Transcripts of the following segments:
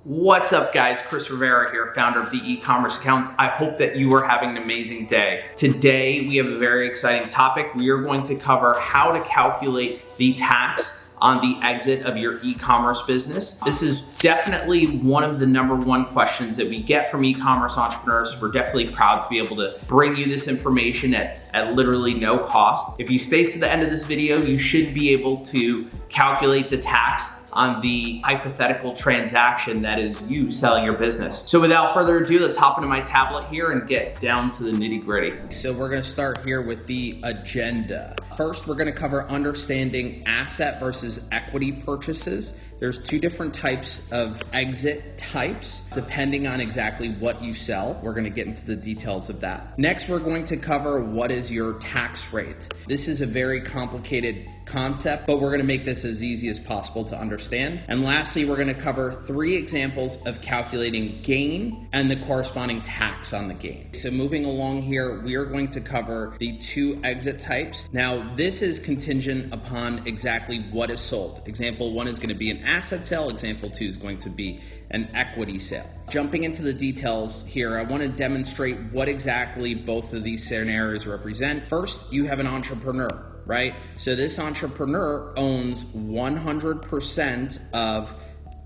What's up guys, Chris Rivera here, founder of the Ecommerce Accounts. I hope that you are having an amazing day. Today we have a very exciting topic. We are going to cover how to calculate the tax on the exit of your e-commerce business. This is definitely one of the number one questions that we get from e-commerce entrepreneurs. We're definitely proud to be able to bring you this information at literally no cost. If you stay to the end of this video, you should be able to calculate the tax on the hypothetical transaction that is you selling your business. So without further ado, let's hop into my tablet here and get down to the nitty-gritty. So we're gonna start here with the agenda. First, we're gonna cover understanding asset versus equity purchases. There's two different types of exit types, depending on exactly what you sell. We're gonna get into the details of that. Next, we're going to cover what is your tax rate. This is a very complicated concept, but we're gonna make this as easy as possible to understand. And lastly, we're gonna cover 3 examples of calculating gain and the corresponding tax on the gain. So moving along here, we are going to cover the 2 exit types. Now, this is contingent upon exactly what is sold. Example 1 is gonna be an asset sale. Example 2 is going to be an equity sale. Jumping into the details here, I wanna demonstrate what exactly both of these scenarios represent. First, you have an entrepreneur, right? So this entrepreneur owns 100% of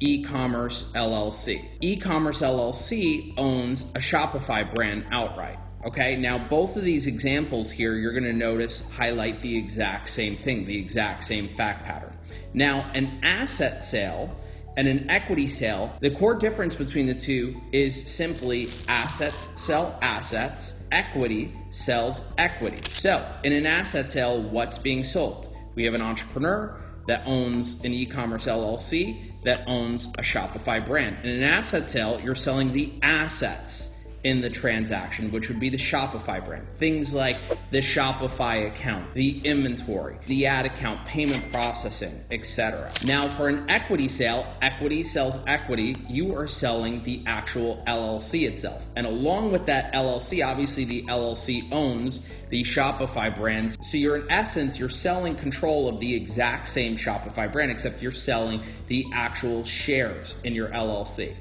Ecommerce LLC. Ecommerce LLC owns a Shopify brand outright. Okay, now both of these examples here, you're gonna notice highlight the exact same thing, the exact same fact pattern. Now, an asset sale and an equity sale, the core difference between the two is simply assets sell assets, equity sells equity. So in an asset sale, what's being sold? We have an entrepreneur that owns an e-commerce LLC that owns a Shopify brand. In an asset sale, you're selling the assets in the transaction, which would be the Shopify brand. Things like the Shopify account, the inventory, the ad account, payment processing, etc. Now for an equity sale, equity sells equity, you are selling the actual LLC itself. And along with that LLC, obviously the LLC owns the Shopify brand. So you're in essence, you're selling control of the exact same Shopify brand, except you're selling the actual shares in your LLC.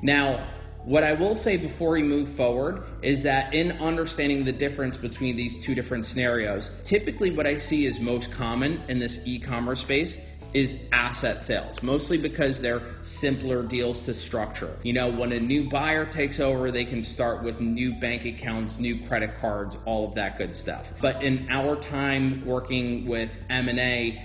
Now, what I will say before we move forward is that in understanding the difference between these 2 different scenarios, typically what I see is most common in this e-commerce space is asset sales, mostly because they're simpler deals to structure. You know, when a new buyer takes over, they can start with new bank accounts, new credit cards, all of that good stuff. But in our time working with M&A,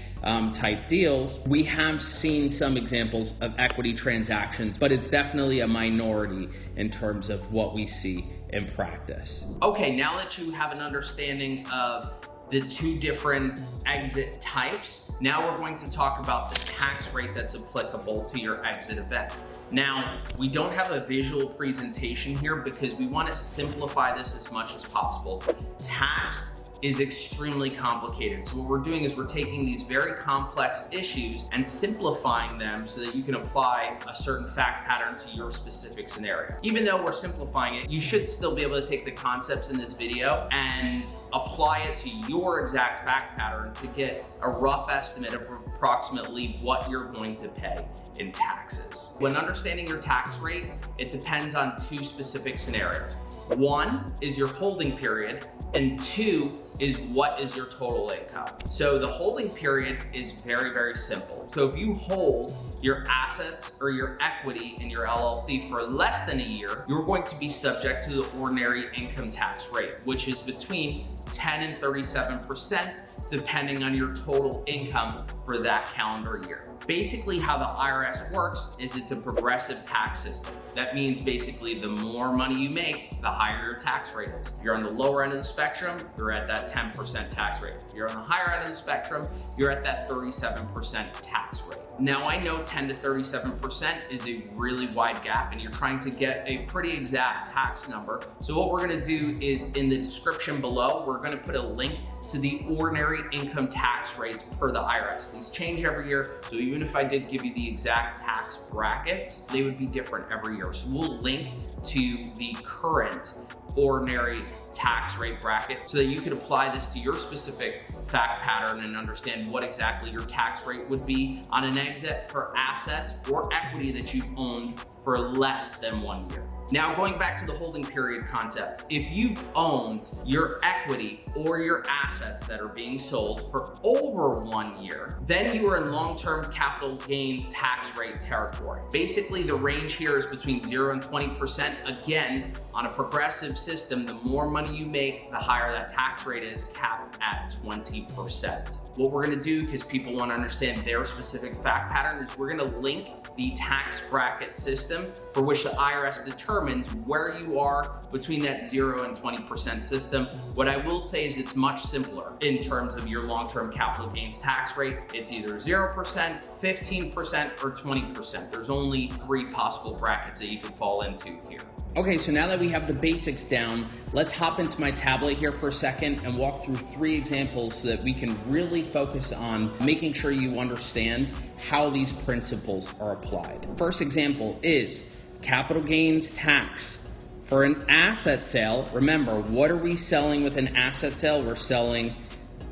type deals, we have seen some examples of equity transactions, but it's definitely a minority in terms of what we see in practice. Okay, now that you have an understanding of the 2 different exit types, now we're going to talk about the tax rate that's applicable to your exit event. Now, we don't have a visual presentation here because we want to simplify this as much as possible. Tax is extremely complicated. So what we're doing is we're taking these very complex issues and simplifying them so that you can apply a certain fact pattern to your specific scenario. Even though we're simplifying it, you should still be able to take the concepts in this video and apply it to your exact fact pattern to get a rough estimate of approximately what you're going to pay in taxes. When understanding your tax rate, it depends on 2 specific scenarios. 1 is your holding period, and 2 is what is your total income. So the holding period is very, very simple. So if you hold your assets or your equity in your LLC for less than a year, you're going to be subject to the ordinary income tax rate, which is between 10 and 37%, depending on your total income for that calendar year. Basically how the IRS works is it's a progressive tax system. That means basically the more money you make, the higher your tax rate is. If you're on the lower end of the spectrum, you're at that 10% tax rate. If you're on the higher end of the spectrum, you're at that 37% tax rate. Now I know 10 to 37% is a really wide gap and you're trying to get a pretty exact tax number. So what we're gonna do is in the description below, we're gonna put a link to the ordinary income tax rates per the IRS. These change every year, so even if I did give you the exact tax brackets, they would be different every year. So we'll link to the current ordinary tax rate bracket so that you could apply this to your specific fact pattern and understand what exactly your tax rate would be on an exit for assets or equity that you've owned for less than 1 year. Now, going back to the holding period concept, if you've owned your equity or your assets that are being sold for over 1 year, then you are in long-term capital gains tax rate territory. Basically, the range here is between 0 and 20%. Again, on a progressive system, the more money you make, the higher that tax rate is, capped at 20%. What we're gonna do, because people wanna understand their specific fact pattern, is we're gonna link the tax bracket system for which the IRS determines where you are between that 0 and 20% system. What I will say is it's much simpler in terms of your long-term capital gains tax rate. It's either 0%, 15%, or 20%. There's only 3 possible brackets that you could fall into here. Okay, so now that we have the basics down, let's hop into my tablet here for a second and walk through 3 examples so that we can really focus on making sure you understand how these principles are applied. First example is capital gains tax. For an asset sale, remember, what are we selling with an asset sale? We're selling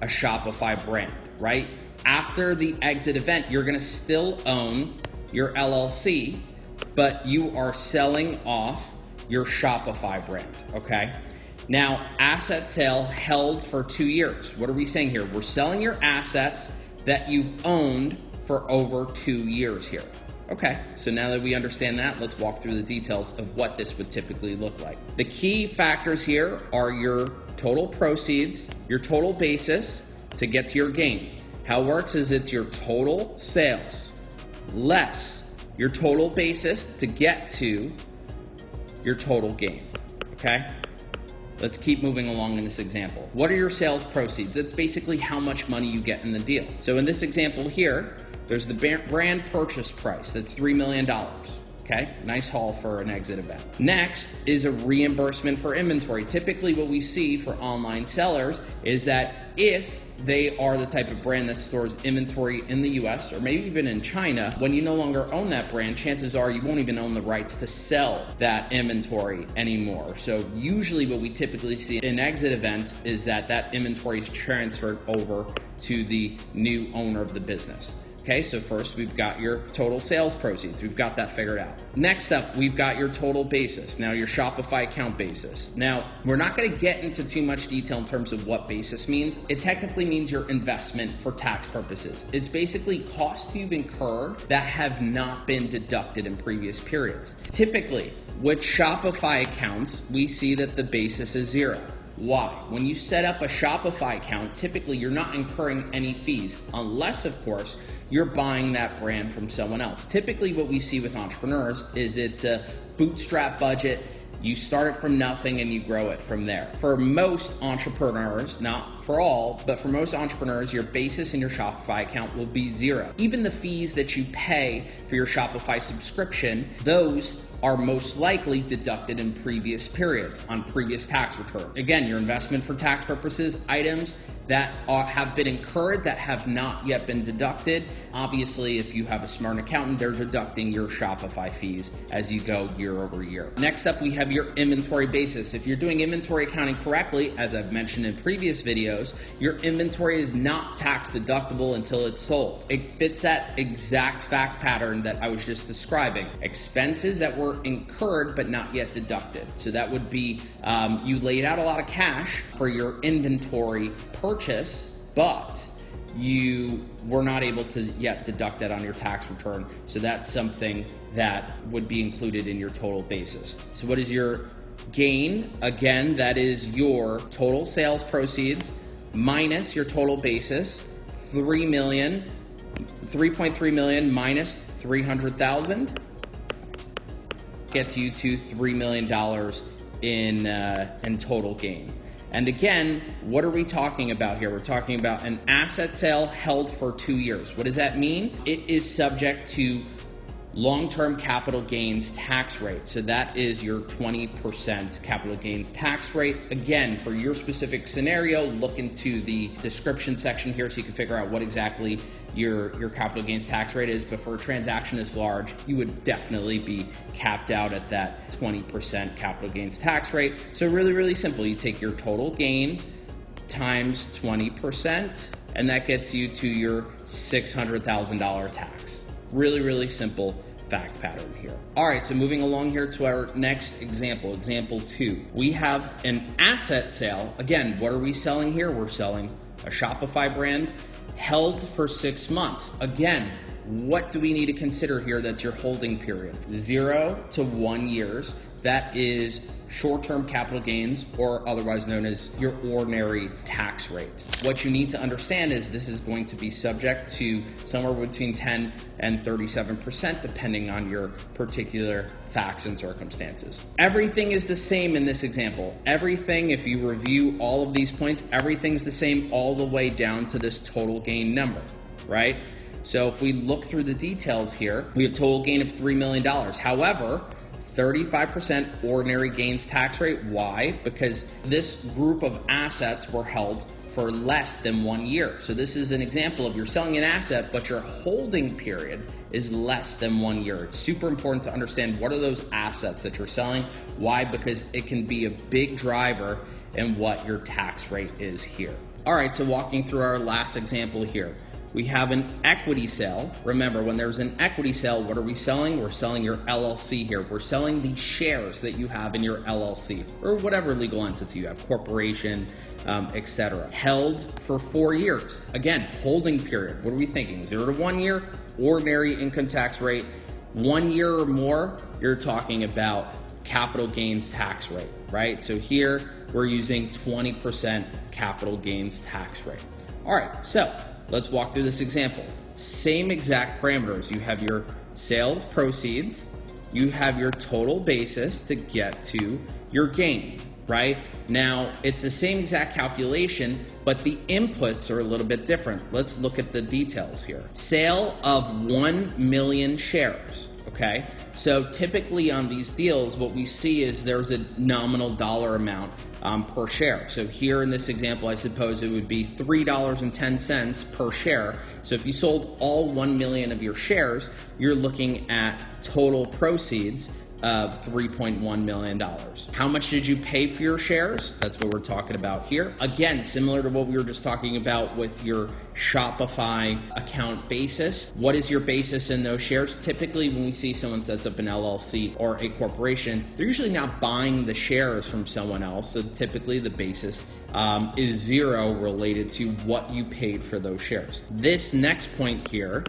a Shopify brand, right? After the exit event, you're gonna still own your LLC, but you are selling off your Shopify brand, okay? Now, asset sale held for 2 years. What are we saying here? We're selling your assets that you've owned for over 2 years here. Okay, so now that we understand that, let's walk through the details of what this would typically look like. The key factors here are your total proceeds, your total basis to get to your gain. How it works is it's your total sales less your total basis to get to your total gain, okay? Let's keep moving along in this example. What are your sales proceeds? That's basically how much money you get in the deal. So in this example here, there's the brand purchase price, that's $3 million, okay? Nice haul for an exit event. Next is a reimbursement for inventory. Typically what we see for online sellers is that if they are the type of brand that stores inventory in the US or maybe even in China, when you no longer own that brand, chances are you won't even own the rights to sell that inventory anymore. So usually what we typically see in exit events is that that inventory is transferred over to the new owner of the business. Okay, so first we've got your total sales proceeds. We've got that figured out. Next up, we've got your total basis. Now your Shopify account basis. Now, we're not gonna get into too much detail in terms of what basis means. It technically means your investment for tax purposes. It's basically costs you've incurred that have not been deducted in previous periods. Typically, with Shopify accounts, we see that the basis is 0. Why? When you set up a Shopify account, typically you're not incurring any fees, unless of course, you're buying that brand from someone else. Typically what we see with entrepreneurs is it's a bootstrap budget. You start it from nothing and you grow it from there. For most entrepreneurs, not for all, but for most entrepreneurs, your basis in your Shopify account will be 0. Even the fees that you pay for your Shopify subscription, those are most likely deducted in previous periods on previous tax return. Again, your investment for tax purposes, items that have been incurred that have not yet been deducted. Obviously, if you have a smart accountant, they're deducting your Shopify fees as you go year over year. Next up, we have your inventory basis. If you're doing inventory accounting correctly, as I've mentioned in previous videos, your inventory is not tax deductible until it's sold. It fits that exact fact pattern that I was just describing. Expenses that were incurred but not yet deducted. So that would be, you laid out a lot of cash for your inventory purchase, but you were not able to yet deduct that on your tax return. So that's something that would be included in your total basis. So what is your gain? Again, that is your total sales proceeds minus your total basis. 3.3 million minus 300,000 gets you to $3 million in total gain. And again, what are we talking about here? We're talking about an asset sale held for 2 years. What does that mean? It is subject to long-term capital gains tax rate. So that is your 20% capital gains tax rate. Again, for your specific scenario, look into the description section here so you can figure out what exactly your capital gains tax rate is. But for a transaction this large, you would definitely be capped out at that 20% capital gains tax rate. So really, really simple. You take your total gain times 20%, and that gets you to your $600,000 tax. Really, really simple fact pattern here. All right, so moving along here to our next example, example 2. We have an asset sale. Again, what are we selling here? We're selling a Shopify brand held for 6 months. Again, what do we need to consider here? That's your holding period. 0 to 1 years. That is short-term capital gains, or otherwise known as your ordinary tax rate. What you need to understand is this is going to be subject to somewhere between 10 and 37%, depending on your particular facts and circumstances. Everything is the same in this example. Everything, if you review all of these points, everything's the same all the way down to this total gain number, right? So if we look through the details here, we have total gain of $3 million. However, 35% ordinary gains tax rate. Why? Because this group of assets were held for less than 1 year. So this is an example of you're selling an asset, but your holding period is less than 1 year. It's super important to understand what are those assets that you're selling. Why? Because it can be a big driver in what your tax rate is here. All right, so walking through our last example here. We have an equity sale. Remember, when there's an equity sale, what are we selling? We're selling your LLC here. We're selling the shares that you have in your LLC or whatever legal entity you have, corporation, etc. Held for 4 years. Again, holding period. What are we thinking? 0 to 1 year, ordinary income tax rate. 1 year or more, you're talking about capital gains tax rate, right? So here we're using 20% capital gains tax rate. All right, so let's walk through this example. Same exact parameters. You have your sales proceeds, you have your total basis to get to your gain, right? Now, it's the same exact calculation, but the inputs are a little bit different. Let's look at the details here. Sale of 1 million shares, okay? So typically on these deals, what we see is there's a nominal dollar amount per share. So here in this example, I suppose it would be $3.10 per share. So if you sold all 1 million of your shares, you're looking at total proceeds of $3.1 million. How much did you pay for your shares? That's what we're talking about here. Again, similar to what we were just talking about with your Shopify account basis. What is your basis in those shares? Typically, when we see someone sets up an LLC or a corporation, they're usually not buying the shares from someone else. So typically the basis is 0 related to what you paid for those shares. This next point here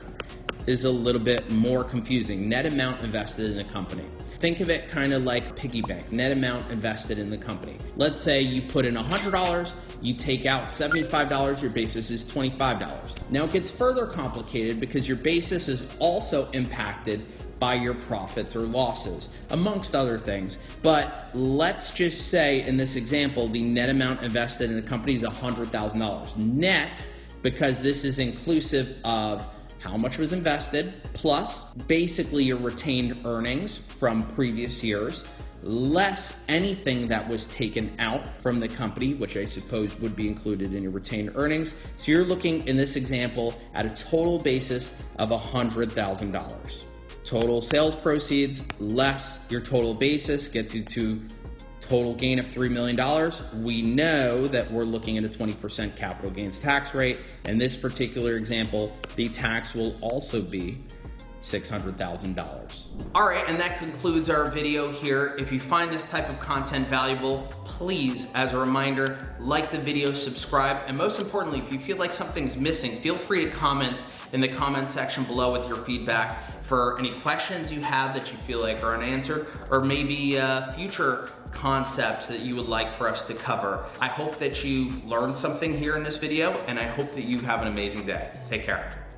is a little bit more confusing. Net amount invested in a company. Think of it kind of like piggy bank, net amount invested in the company. Let's say you put in $100, you take out $75, your basis is $25. Now it gets further complicated because your basis is also impacted by your profits or losses, amongst other things. But let's just say in this example, the net amount invested in the company is $100,000. Net, because this is inclusive of how much was invested, plus basically your retained earnings from previous years, less anything that was taken out from the company, which I suppose would be included in your retained earnings. So you're looking in this example at a total basis of $100,000. Total sales proceeds less your total basis gets you to total gain of $3 million. We know that we're looking at a 20% capital gains tax rate. In this particular example, the tax will also be $600,000. All right, and that concludes our video here. If you find this type of content valuable, please, as a reminder, like the video, subscribe, and most importantly, if you feel like something's missing, feel free to comment in the comment section below with your feedback for any questions you have that you feel like are unanswered, or maybe future concepts that you would like for us to cover. I hope that you learned something here in this video, and I hope that you have an amazing day. Take care.